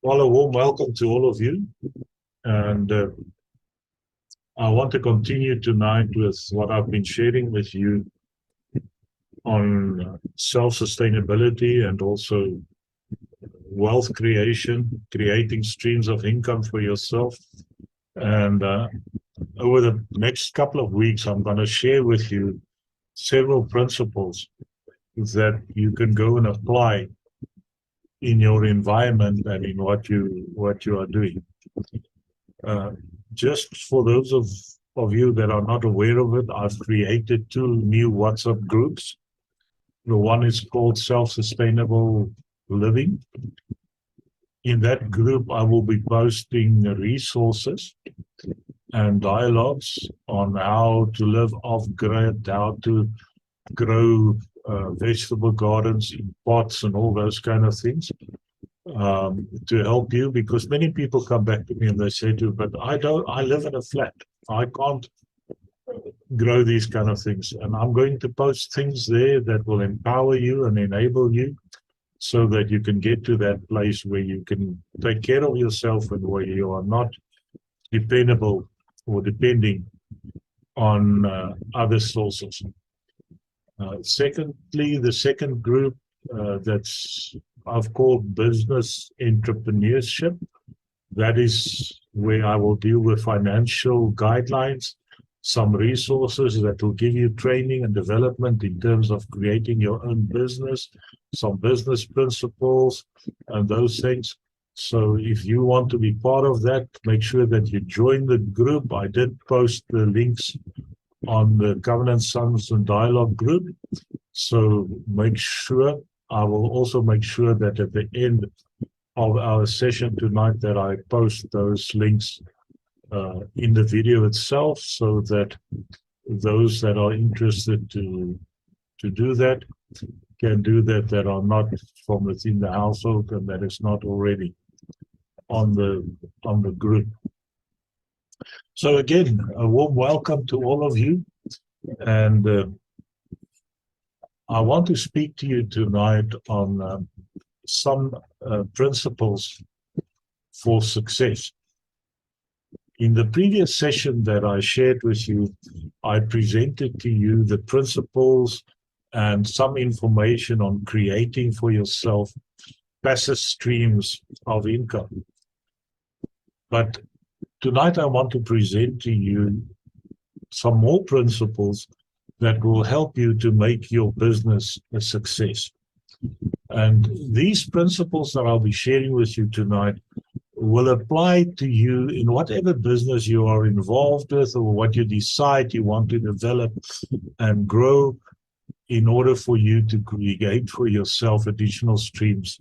Well, a warm welcome to all of you. And I want to continue tonight with what I've been sharing with you on self-sustainability and also wealth creation, creating streams of income for yourself. And over the next couple of weeks, I'm going to share with you several principles that you can go and apply in your environment and in what you are doing. Just for those of you that are not aware of it, I've created two new WhatsApp groups. The one is called Self-Sustainable Living. In that group, I will be posting resources and dialogues on how to live off-grid, how to grow vegetable gardens in pots and all those kind of things to help you, because many people come back to me and they say but I live in a flat. I can't grow these kind of things. And I'm going to post things there that will empower you and enable you so that you can get to that place where you can take care of yourself and where you are not dependable or depending on other sources. Secondly, the second group that's I've called business entrepreneurship. That is where I will deal with financial guidelines, some resources that will give you training and development in terms of creating your own business, some business principles and those things. So if you want to be part of that, make sure that you join the group. I did post the links on the Covenant Sons and Dialogue group. So make sure, I will also make sure that at the end of our session tonight that I post those links in the video itself, so that those that are interested to do that can do that are not from within the household and that is not already on the group. So again, a warm welcome to all of you, and I want to speak to you tonight on some principles for success. In the previous session that I shared with you, I presented to you the principles and some information on creating for yourself passive streams of income. But tonight I want to present to you some more principles that will help you to make your business a success. And these principles that I'll be sharing with you tonight will apply to you in whatever business you are involved with or what you decide you want to develop and grow in order for you to create for yourself additional streams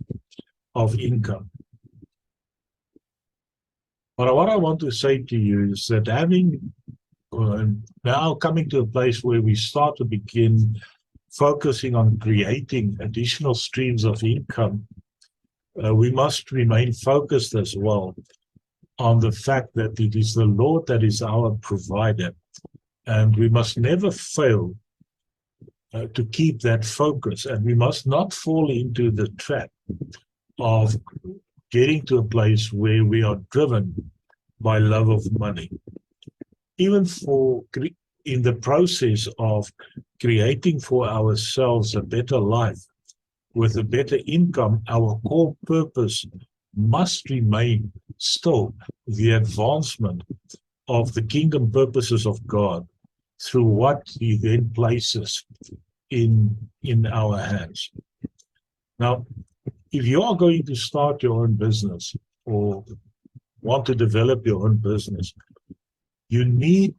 of income. But what I want to say to you is that having now coming to a place where we start to begin focusing on creating additional streams of income, we must remain focused as well on the fact that it is the Lord that is our provider. And we must never fail to keep that focus. And we must not fall into the trap of getting to a place where we are driven by love of money. Even in the process of creating for ourselves a better life with a better income, our core purpose must remain still the advancement of the kingdom purposes of God through what He then places in our hands. Now, if you are going to start your own business or want to develop your own business, you need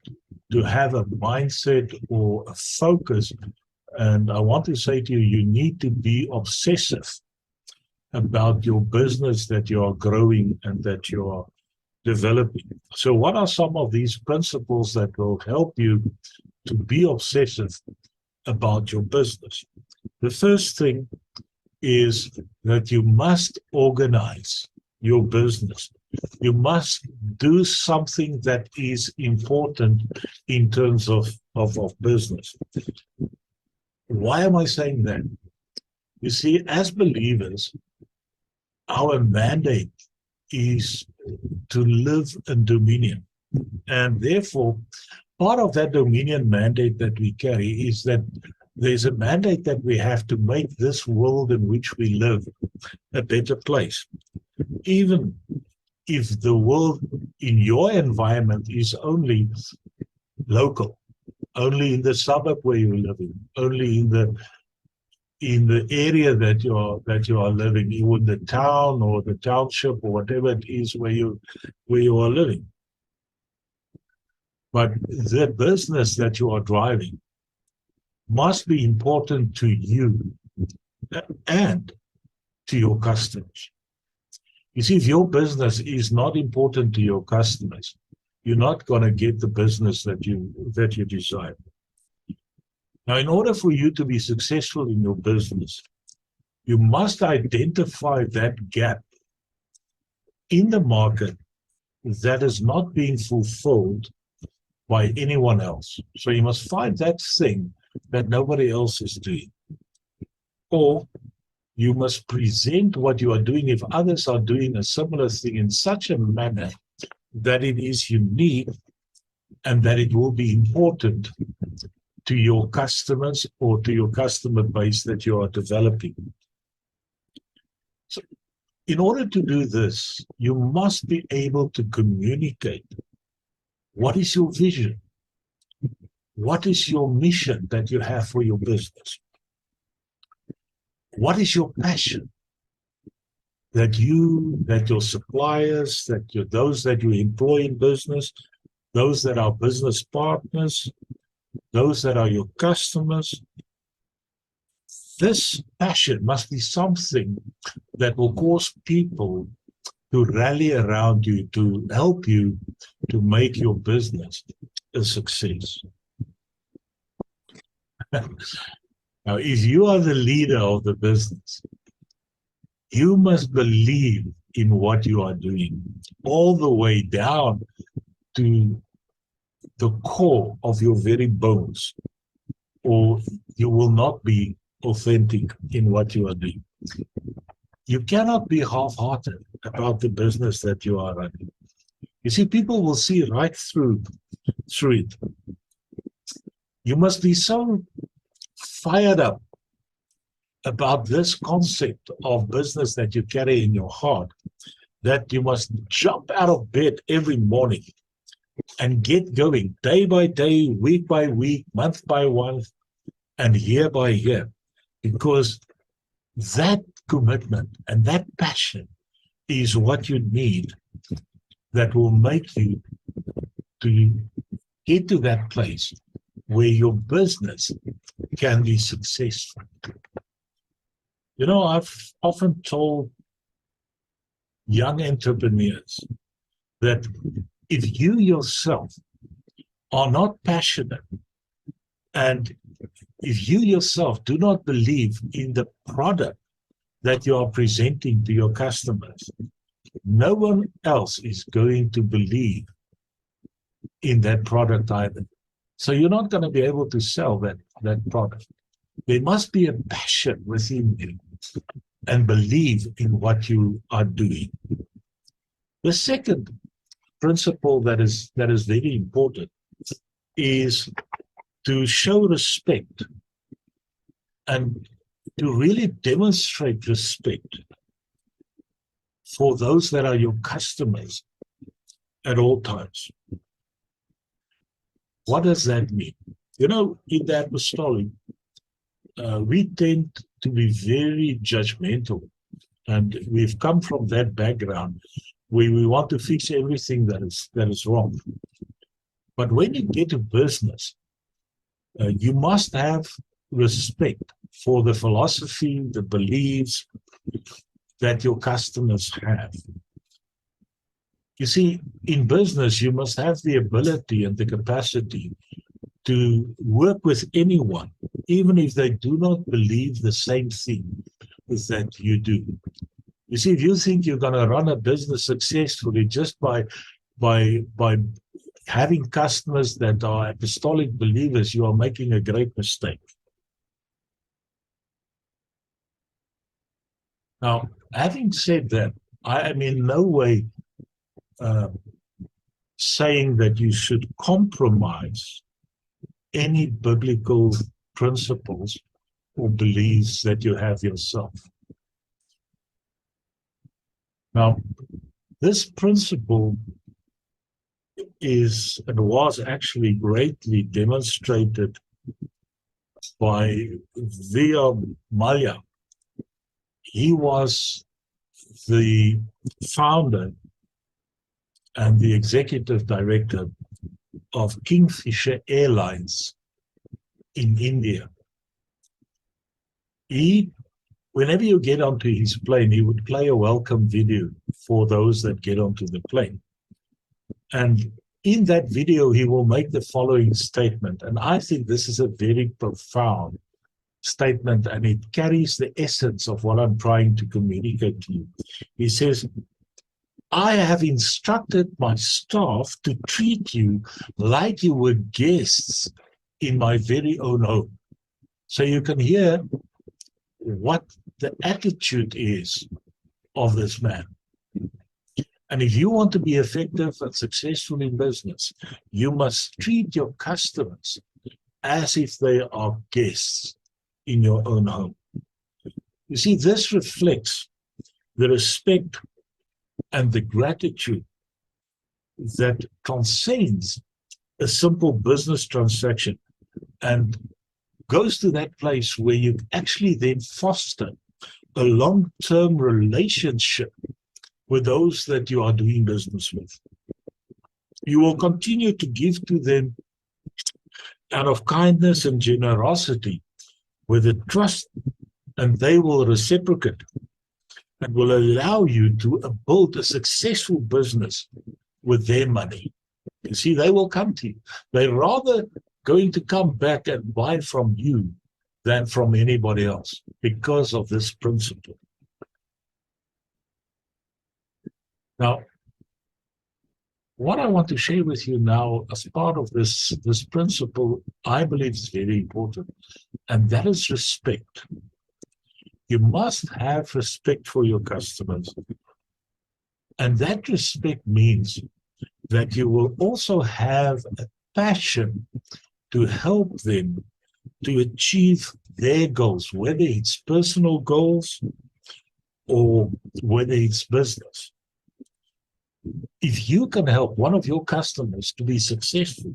to have a mindset or a focus. And I want to say to you, you need to be obsessive about your business that you are growing and that you are developing. So what are some of these principles that will help you to be obsessive about your business? The first thing is that you must organize your business. You must do something that is important in terms of business. Why am I saying that? You see, as believers, our mandate is to live in dominion. And therefore, part of that dominion mandate that we carry is that there's a mandate that we have to make this world in which we live a better place. Even if the world in your environment is only local, only in the suburb where you're living, only in the area that you are living, in the town or the township or whatever it is where you are living. But the business that you are driving must be important to you and to your customers. You see, if your business is not important to your customers, you're not going to get the business that you desire. Now, in order for you to be successful in your business, you must identify that gap in the market that is not being fulfilled by anyone else. So you must find that thing that nobody else is doing. Or you must present what you are doing if others are doing a similar thing in such a manner that it is unique and that it will be important to your customers or to your customer base that you are developing. So in order to do this, you must be able to communicate. What is your vision? What is your mission that you have for your business? What is your passion that your suppliers, those that you employ in business, those that are business partners, those that are your customers? This passion must be something that will cause people to rally around you, to help you to make your business a success. Now, if you are the leader of the business, you must believe in what you are doing all the way down to the core of your very bones, or you will not be authentic in what you are doing. You cannot be half-hearted about the business that you are running. You see, people will see right through it. You must be so fired up about this concept of business that you carry in your heart that you must jump out of bed every morning and get going day by day, week by week, month by month, and year by year, because that commitment and that passion is what you need that will make you to get to that place where your business can be successful. You know, I've often told young entrepreneurs that if you yourself are not passionate and if you yourself do not believe in the product that you are presenting to your customers, no one else is going to believe in that product either. So you're not going to be able to sell that product. There must be a passion within you and believe in what you are doing. The second principle that is very important is to show respect and to really demonstrate respect for those that are your customers at all times. What does that mean? You know, in the apostolic, we tend to be very judgmental, and we've come from that background where we want to fix everything that is wrong. But when you get to business, you must have respect for the philosophy, the beliefs that your customers have. You see, in business, you must have the ability and the capacity to work with anyone, even if they do not believe the same thing that you do. You see, if you think you're going to run a business successfully just by having customers that are apostolic believers, you are making a great mistake. Now, having said that, I am in no way uh, saying that you should compromise any biblical principles or beliefs that you have yourself. Now, this principle is and was actually greatly demonstrated by Via Maya. He was the founder and the executive director of Kingfisher Airlines in India. Whenever you get onto his plane, he would play a welcome video for those that get onto the plane. And in that video, he will make the following statement. And I think this is a very profound statement, and it carries the essence of what I'm trying to communicate to you. He says, I have instructed my staff to treat you like you were guests in my very own home. So you can hear what the attitude is of this man. And if you want to be effective and successful in business, you must treat your customers as if they are guests in your own home. You see, this reflects the respect and the gratitude that transcends a simple business transaction and goes to that place where you actually then foster a long-term relationship with those that you are doing business with. You will continue to give to them out of kindness and generosity with a trust, and they will reciprocate and will allow you to build a successful business with their money. You see, they will come to you. They're rather going to come back and buy from you than from anybody else because of this principle. Now, what I want to share with you now as part of this principle, I believe is very important, and that is respect. You must have respect for your customers. And that respect means that you will also have a passion to help them to achieve their goals, whether it's personal goals or whether it's business. If you can help one of your customers to be successful,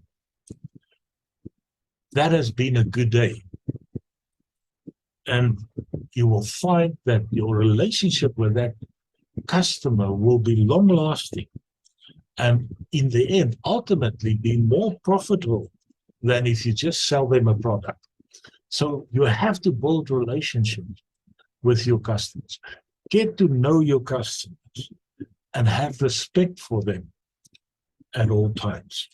that has been a good day. And you will find that your relationship with that customer will be long-lasting and in the end, ultimately be more profitable than if you just sell them a product. So you have to build relationships with your customers. Get to know your customers and have respect for them at all times.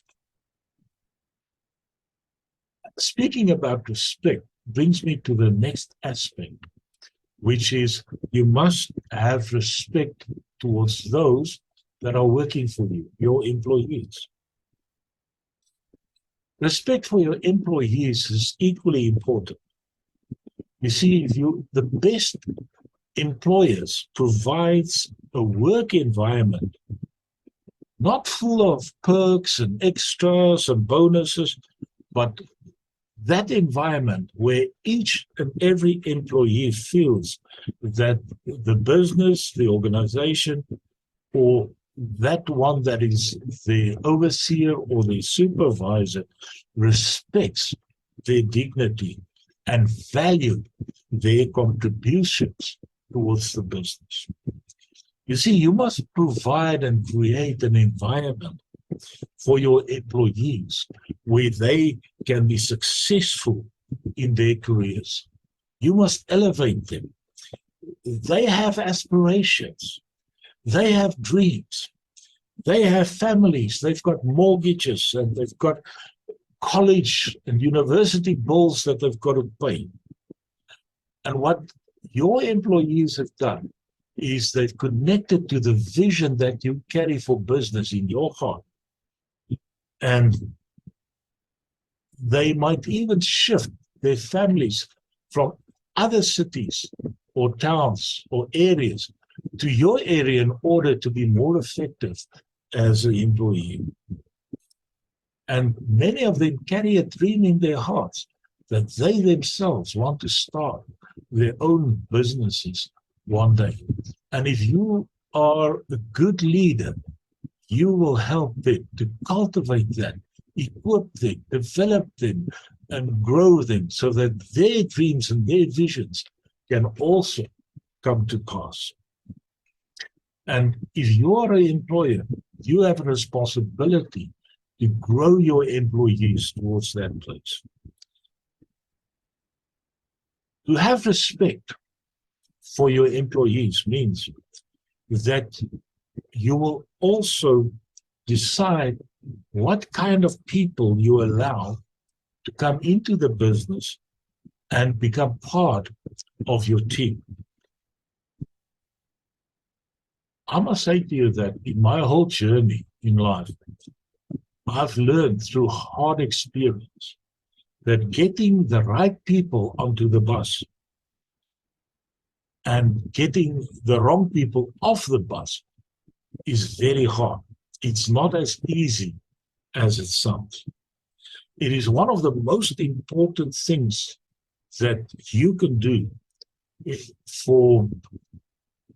Speaking about respect brings me to the next aspect, which is you must have respect towards those that are working for you, your employees. Respect for your employees is equally important. You see, the best employers provides a work environment not full of perks and extras and bonuses, but that environment where each and every employee feels that the business, the organization, or that one that is the overseer or the supervisor respects their dignity and value their contributions towards the business. You see, you must provide and create an environment for your employees where they can be successful in their careers. You must elevate them. They have aspirations. They have dreams. They have families. They've got mortgages and they've got college and university bills that they've got to pay. And what your employees have done is they've connected to the vision that you carry for business in your heart. And they might even shift their families from other cities or towns or areas to your area in order to be more effective as an employee. And many of them carry a dream in their hearts that they themselves want to start their own businesses one day. And if you are a good leader, you will help them to cultivate that, equip them, develop them, and grow them so that their dreams and their visions can also come to pass. And if you are an employer, you have a responsibility to grow your employees towards that place. To have respect for your employees means that you will also decide what kind of people you allow to come into the business and become part of your team. I must say to you that in my whole journey in life, I've learned through hard experience that getting the right people onto the bus and getting the wrong people off the bus is very hard. It's not as easy as it sounds. It is one of the most important things that you can do for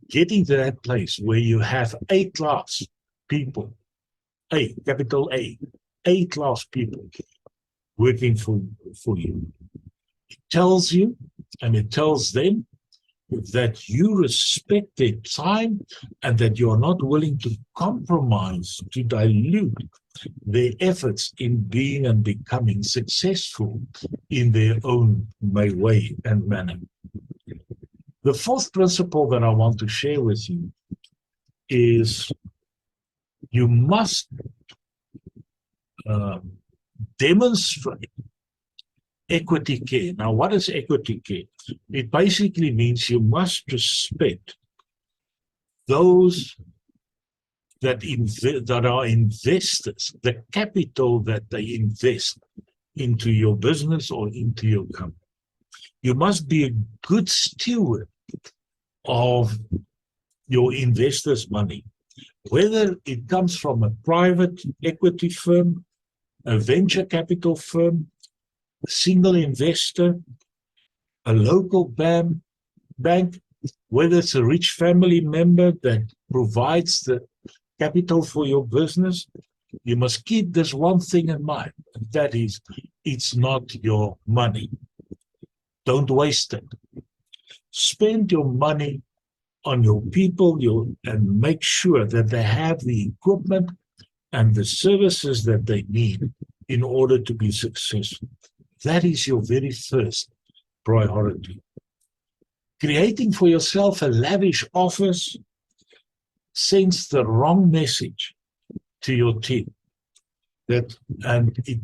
getting to that place where you have A-class people, capital A-class people working for you. It tells you and it tells them that you respect their time and that you are not willing to compromise, to dilute their efforts in being and becoming successful in their own way and manner. The fourth principle that I want to share with you is you must demonstrate equity care. Now, what is equity care? It basically means you must respect those that are investors, the capital that they invest into your business or into your company. You must be a good steward of your investors' money, whether it comes from a private equity firm, a venture capital firm, a single investor, a local bank, whether it's a rich family member that provides the capital for your business. You must keep this one thing in mind, and that is, it's not your money. Don't waste it. Spend your money on your people and make sure that they have the equipment and the services that they need in order to be successful. That is your very first priority. Creating for yourself a lavish office sends the wrong message to your team. And it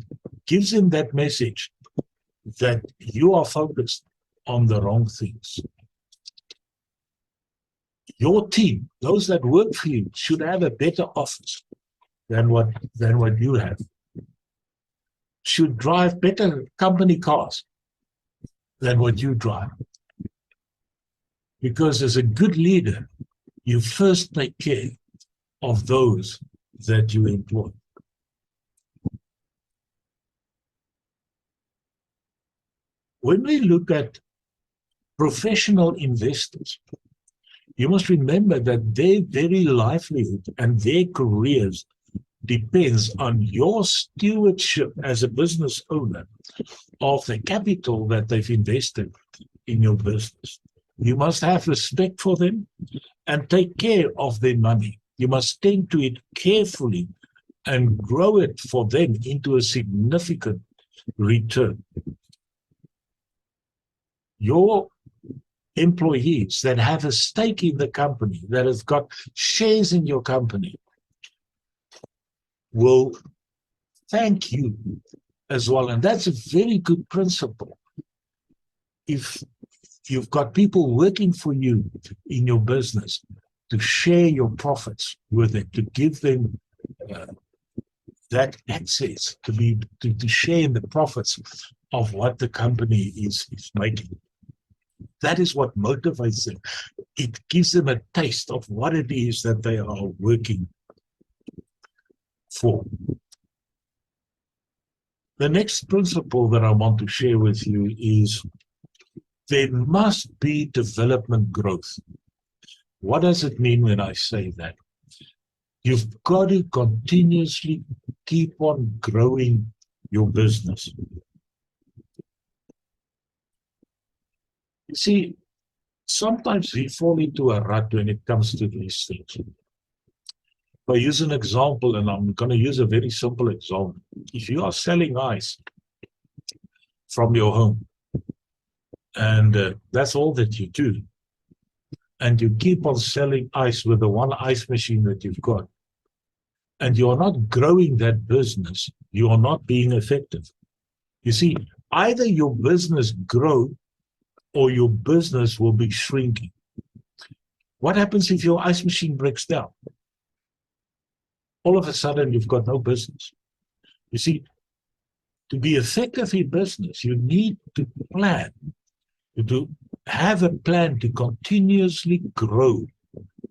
gives them that message that you are focused on the wrong things. Your team, those that work for you, should have a better office than what you have. Should drive better company cars than what you drive. Because as a good leader, you first take care of those that you employ. When we look at professional investors, you must remember that their very livelihood and their careers depends on your stewardship as a business owner of the capital that they've invested in your business. You must have respect for them and take care of their money. You must tend to it carefully and grow it for them into a significant return. Your employees that have a stake in the company, that have got shares in your company, will thank you as well. And that's a very good principle. If you've got people working for you in your business, to share your profits with them, to give them that access, to share in the profits of what the company is making. That is what motivates them. it gives them a taste of what it is that they are working for. The next principle that I want to share with you is there must be development growth. What does it mean when I say that? You've got to continuously keep on growing your business. You see, sometimes we fall into a rut when it comes to these things. If I use an example, and I'm going to use a very simple example. If you are selling ice from your home, and that's all that you do, and you keep on selling ice with the one ice machine that you've got, and you are not growing that business, you are not being effective. You see, either your business grow or your business will be shrinking. What happens if your ice machine breaks down? All of a sudden, you've got no business. You see, to be effective in business, you need to plan, to have a plan to continuously grow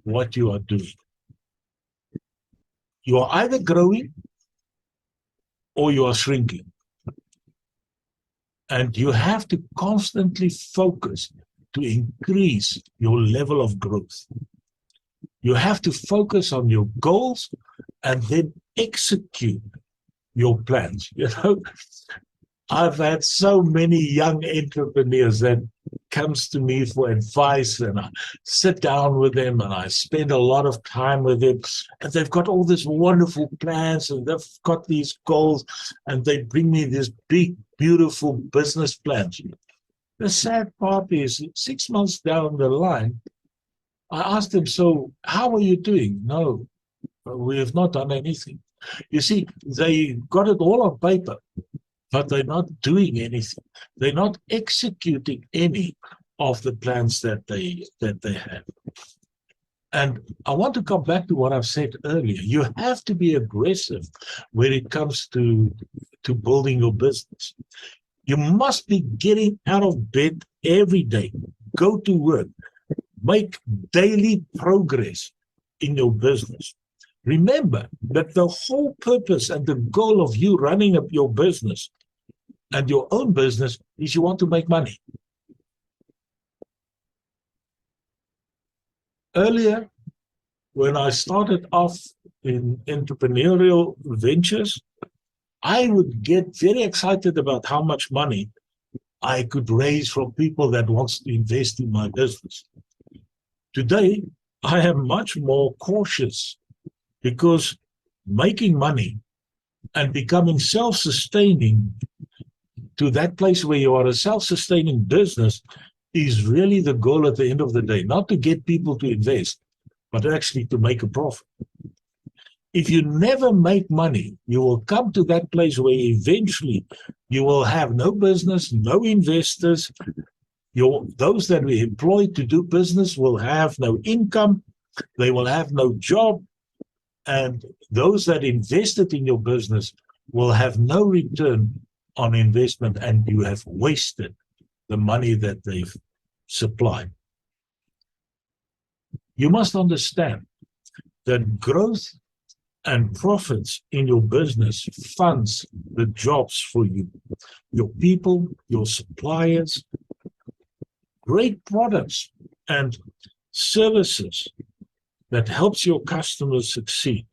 what you are doing. You are either growing or you are shrinking. And you have to constantly focus to increase your level of growth. You have to focus on your goals and then execute your plans. You know, I've had so many young entrepreneurs that comes to me for advice, and I sit down with them and I spend a lot of time with them, and they've got all these wonderful plans and they've got these goals, and they bring me these big, beautiful business plans. The sad part is 6 months down the line, I asked them, so how are you doing? No, we have not done anything. You see, they got it all on paper, but they're not doing anything. They're not executing any of the plans that they have. And I want to come back to what I've said earlier. You have to be aggressive when it comes to building your business. You must be getting out of bed every day, go to work, make daily progress in your business. Remember that the whole purpose and the goal of you running up your business and your own business is you want to make money. Earlier, when I started off in entrepreneurial ventures, I would get very excited about how much money I could raise from people that wants to invest in my business. Today, I am much more cautious because making money and becoming self-sustaining to that place where you are a self-sustaining business is really the goal at the end of the day, not to get people to invest, but actually to make a profit. If you never make money, you will come to that place where eventually you will have no business, no investors. Those that we employ to do business will have no income, they will have no job, and those that invested in your business will have no return on investment, and you have wasted the money that they've supplied. You must understand that growth and profits in your business funds the jobs for you, your people, your suppliers, great products and services that helps your customers succeed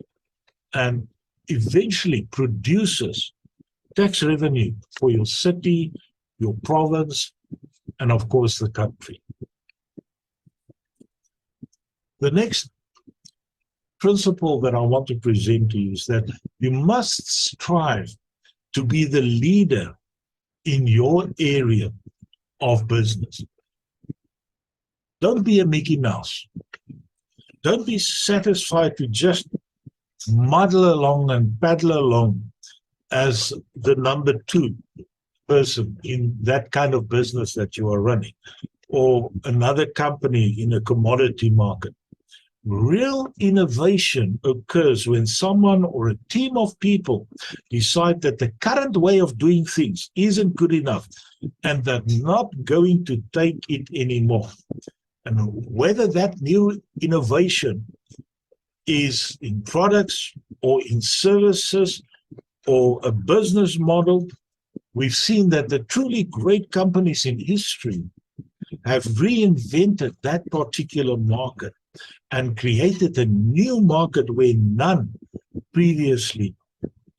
and eventually produces tax revenue for your city, your province, and of course the country. The next principle that I want to present to you is that you must strive to be the leader in your area of business. Don't be a Mickey Mouse. Don't be satisfied to just muddle along and paddle along as the number 2 person in that kind of business that you are running, or another company in a commodity market. Real innovation occurs when someone or a team of people decide that the current way of doing things isn't good enough and they're not going to take it anymore. And whether that new innovation is in products or in services or a business model, we've seen that the truly great companies in history have reinvented that particular market and created a new market where none previously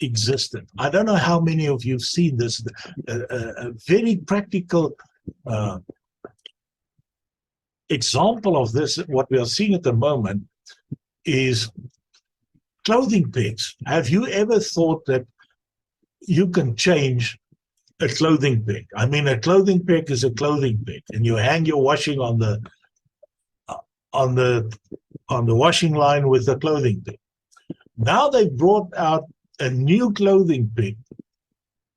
existed. I don't know how many of you have seen this. A very practical example of this, what we are seeing at the moment, is clothing pegs. Have you ever thought that you can change a clothing peg? I mean, a clothing peg is a clothing peg, and you hang your washing on the washing line with the clothing peg. Now they brought out a new clothing peg,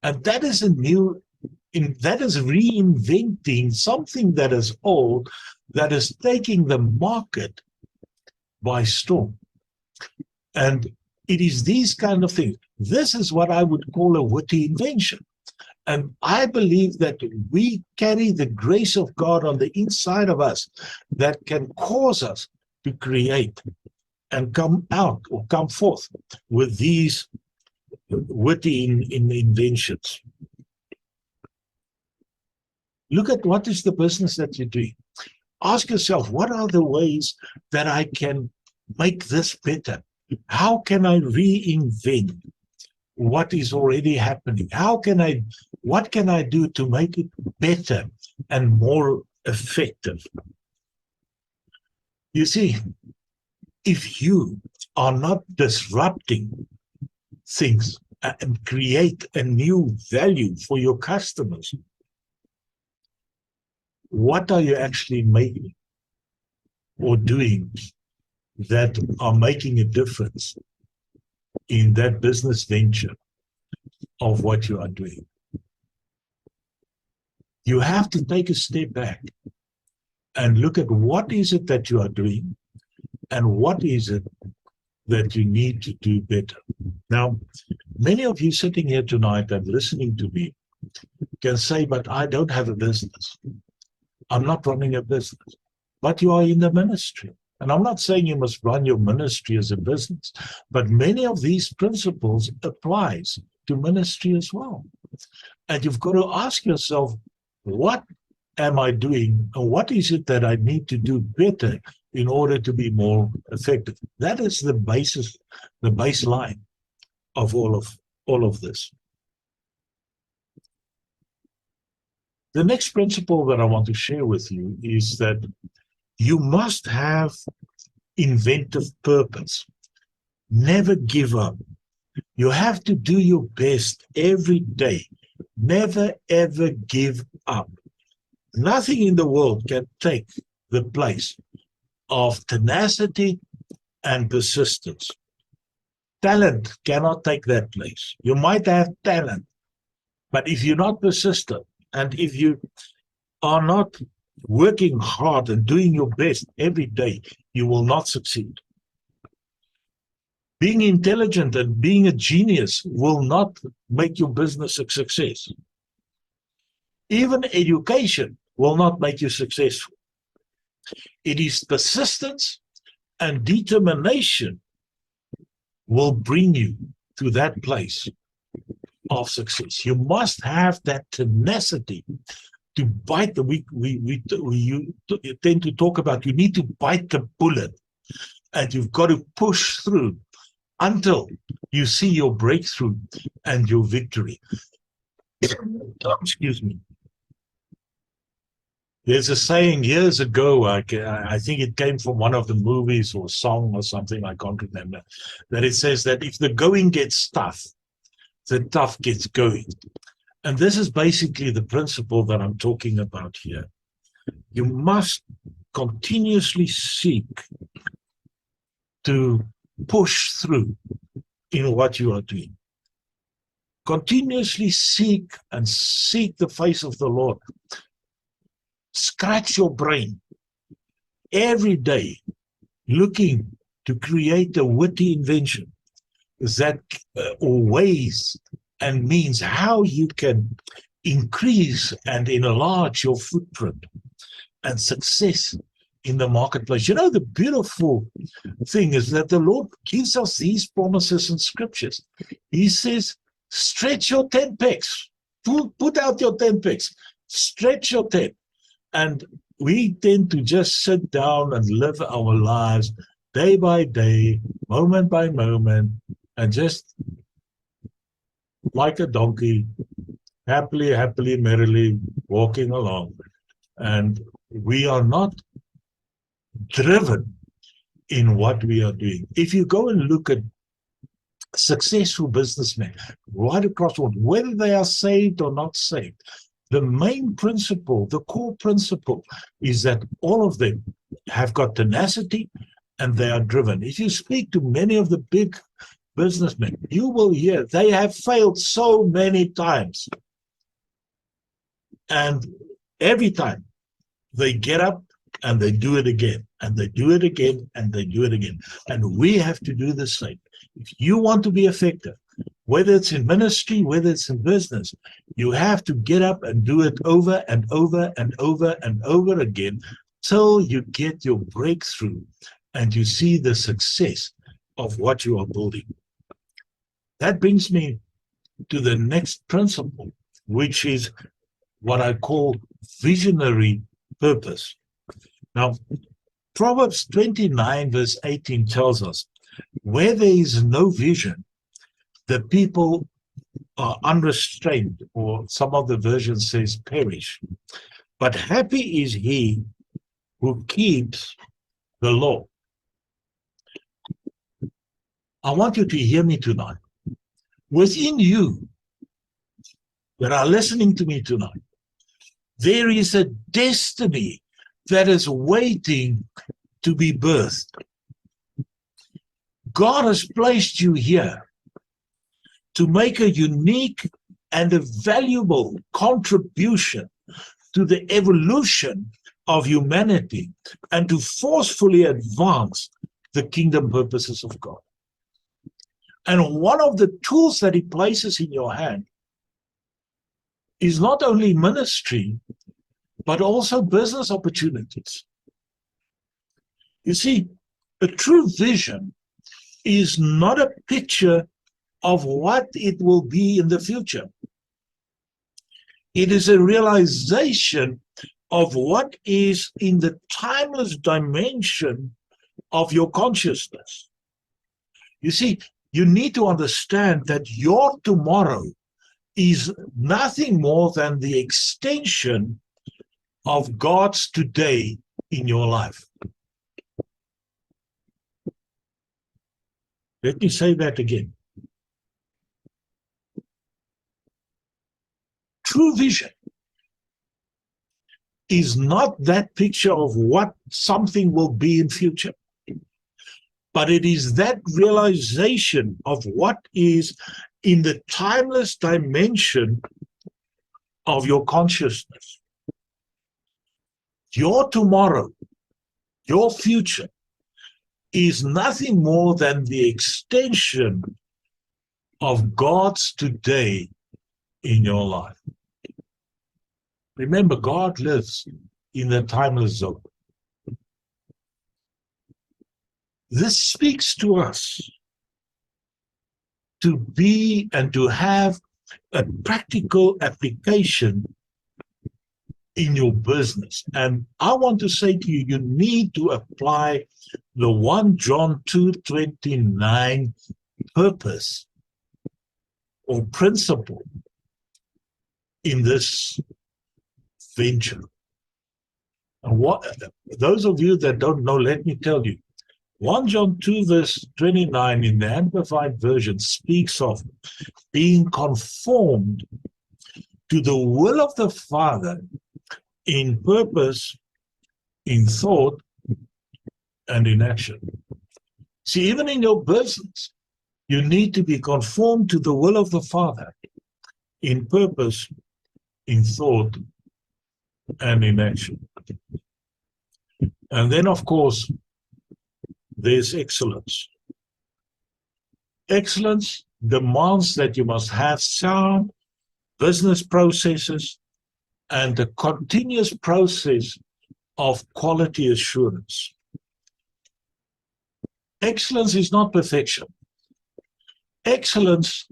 and that is reinventing something that is old, that is taking the market by storm. And it is these kind of things. This is what I would call a witty invention. And I believe that we carry the grace of God on the inside of us that can cause us to create and come out or come forth with these witty inventions. Look at what is the business that you're doing. Ask yourself, what are the ways that I can make this better? How can I reinvent what is already happening? What can I do to make it better and more effective? You see, if you are not disrupting things and create a new value for your customers, what are you actually making or doing that are making a difference in that business venture of what you are doing? You have to take a step back and look at what is it that you are doing and what is it that you need to do better. Now, many of you sitting here tonight and listening to me can say, but I don't have a business. I'm not running a business. But you are in the ministry. And I'm not saying you must run your ministry as a business, but many of these principles applies to ministry as well. And you've got to ask yourself, what am I doing? And what is it that I need to do better in order to be more effective? That is the basis, the baseline of all of this. The next principle that I want to share with you is that you must have inventive purpose. Never give up. You have to do your best every day. Never, ever give up. Nothing in the world can take the place of tenacity and persistence. Talent cannot take that place. You might have talent, but if you're not persistent, and if you are not working hard and doing your best every day, you will not succeed. Being intelligent and being a genius will not make your business a success. Even education will not make you successful. It is persistence and determination will bring you to that place of success. You must have that tenacity to bite the you tend to talk about, you need to bite the bullet, and you've got to push through until you see your breakthrough and your victory. Excuse me. There's a saying years ago, I think it came from one of the movies or song or something, I can't remember, that it says that if the going gets tough, the tough gets going. And this is basically the principle that I'm talking about here. You must continuously seek to push through in what you are doing. Continuously seek the face of the Lord. Scratch your brain every day, looking to create a witty invention that or ways and means how you can increase and enlarge your footprint and success in the marketplace. You know, the beautiful thing is that the Lord gives us these promises in scriptures. He says, stretch your tent pegs. Put out your tent pegs. Stretch your tent. And we tend to just sit down and live our lives day by day, moment by moment, and just like a donkey, happily, merrily walking along. And we are not driven in what we are doing. If you go and look at successful businessmen right across the world, whether they are saved or not saved, the main principle, the core principle, is that all of them have got tenacity and they are driven. If you speak to many of the big businessmen, you will hear they have failed so many times. And every time they get up and they do it again, and they do it again, and they do it again. And we have to do the same. If you want to be effective, whether it's in ministry, whether it's in business, you have to get up and do it over and over and over and over again till you get your breakthrough and you see the success of what you are building. That brings me to the next principle, which is what I call visionary purpose. Now, Proverbs 29 verse 18 tells us, where there is no vision, the people are unrestrained, or some of the versions says perish. But happy is he who keeps the law. I want you to hear me tonight. Within you that are listening to me tonight, there is a destiny that is waiting to be birthed. God has placed you here to make a unique and a valuable contribution to the evolution of humanity and to forcefully advance the kingdom purposes of God. And one of the tools that he places in your hand is not only ministry, but also business opportunities. You see, a true vision is not a picture of what it will be in the future. It is a realization of what is in the timeless dimension of your consciousness. You see, you need to understand that your tomorrow is nothing more than the extension of God's today in your life. Let me say that again. True vision is not that picture of what something will be in future, but it is that realization of what is in the timeless dimension of your consciousness. Your tomorrow, your future, is nothing more than the extension of God's today in your life. Remember, God lives in the timeless zone. This speaks to us to be and to have a practical application in your business. And I want to say to you, you need to apply the 1 John 2:29 purpose or principle in this venture. And what those of you that don't know, let me tell you, 1 John 2 verse 29 in the Amplified Version speaks of being conformed to the will of the Father in purpose, in thought, and in action. See, even in your business, you need to be conformed to the will of the Father in purpose, in thought, and in action. And then, of course, there's excellence. Excellence demands that you must have sound business processes and a continuous process of quality assurance. Excellence is not perfection. Excellence,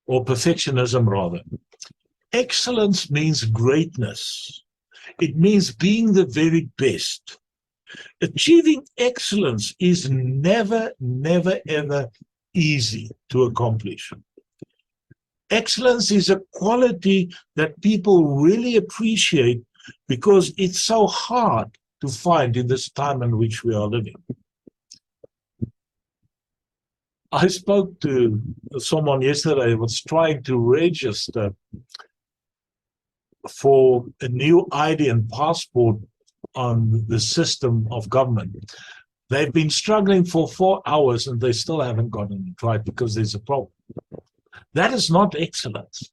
or perfectionism rather, excellence means greatness. It means being the very best. Achieving excellence is never, ever easy to accomplish. Excellence is a quality that people really appreciate because it's so hard to find in this time in which we are living. I spoke to someone yesterday who was trying to register for a new ID and passport on the system of government. They've been struggling for 4 hours and they still haven't gotten it right because there's a problem. That is not excellence.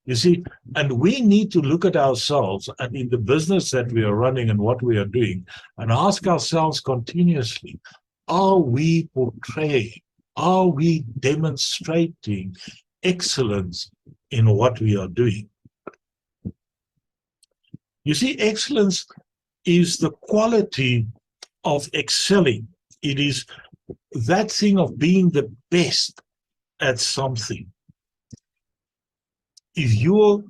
You see, and we need to look at ourselves and in the business that we are running and what we are doing and ask ourselves continuously, are we portraying, are we demonstrating excellence in what we are doing? You see, excellence is the quality of excelling. It is that thing of being the best at something. If you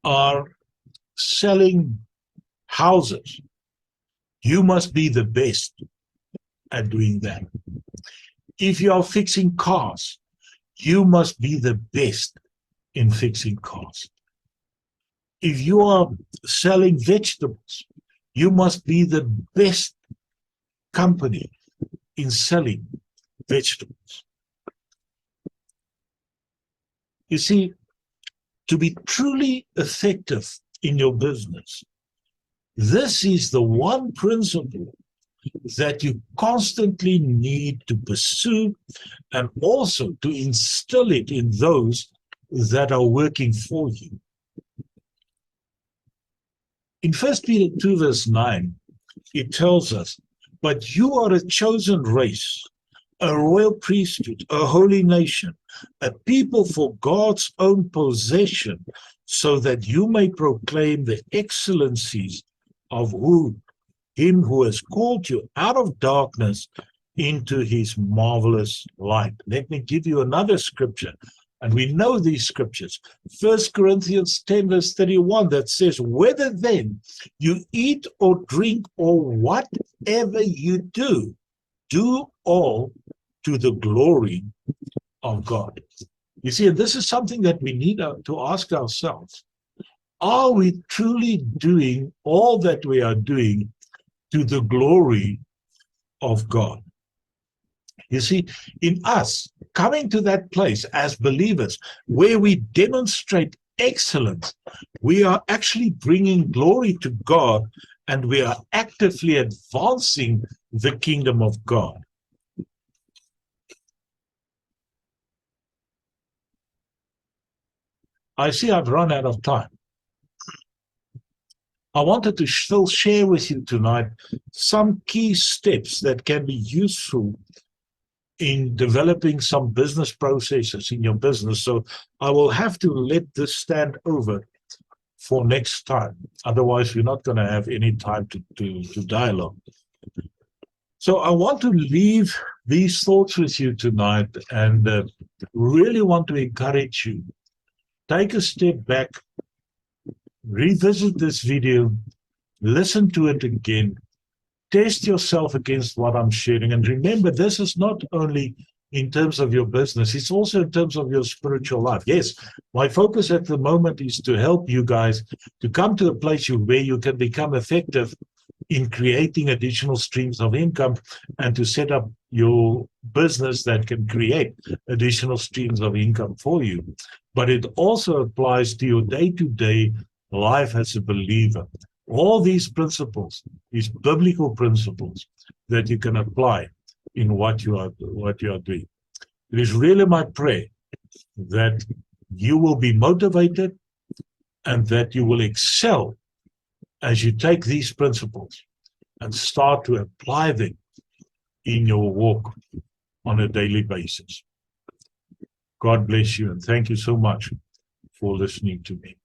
are selling houses, you must be the best at doing that. If you are fixing cars, you must be the best in fixing cars. If you are selling vegetables, you must be the best company in selling vegetables. You see, to be truly effective in your business, this is the one principle that you constantly need to pursue and also to instill it in those that are working for you. In 1 Peter 2 verse 9, it tells us, but you are a chosen race, a royal priesthood, a holy nation, a people for God's own possession, so that you may proclaim the excellencies of him who has called you out of darkness into his marvelous light. Let me give you another scripture, and we know these scriptures. 1 Corinthians 10 verse 31 that says, whether then you eat or drink or whatever you do, do all to the glory of God. You see, this is something that we need to ask ourselves. Are we truly doing all that we are doing to the glory of God? You see, in us coming to that place as believers where we demonstrate excellence, we are actually bringing glory to God and we are actively advancing the kingdom of God. I see I've run out of time. I wanted to still share with you tonight some key steps that can be useful in developing some business processes in your business. So I will have to let this stand over for next time. Otherwise, we're not going to have any time to dialogue. So I want to leave these thoughts with you tonight and really want to encourage you. Take a step back, revisit this video, listen to it again, test yourself against what I'm sharing. And remember, this is not only in terms of your business, it's also in terms of your spiritual life. Yes, my focus at the moment is to help you guys to come to a place where you can become effective in creating additional streams of income and to set up your business that can create additional streams of income for you. But it also applies to your day-to-day life as a believer. All these principles, these biblical principles that you can apply in what you are doing. It is really my prayer that you will be motivated and that you will excel as you take these principles and start to apply them in your walk on a daily basis. God bless you, and thank you so much for listening to me.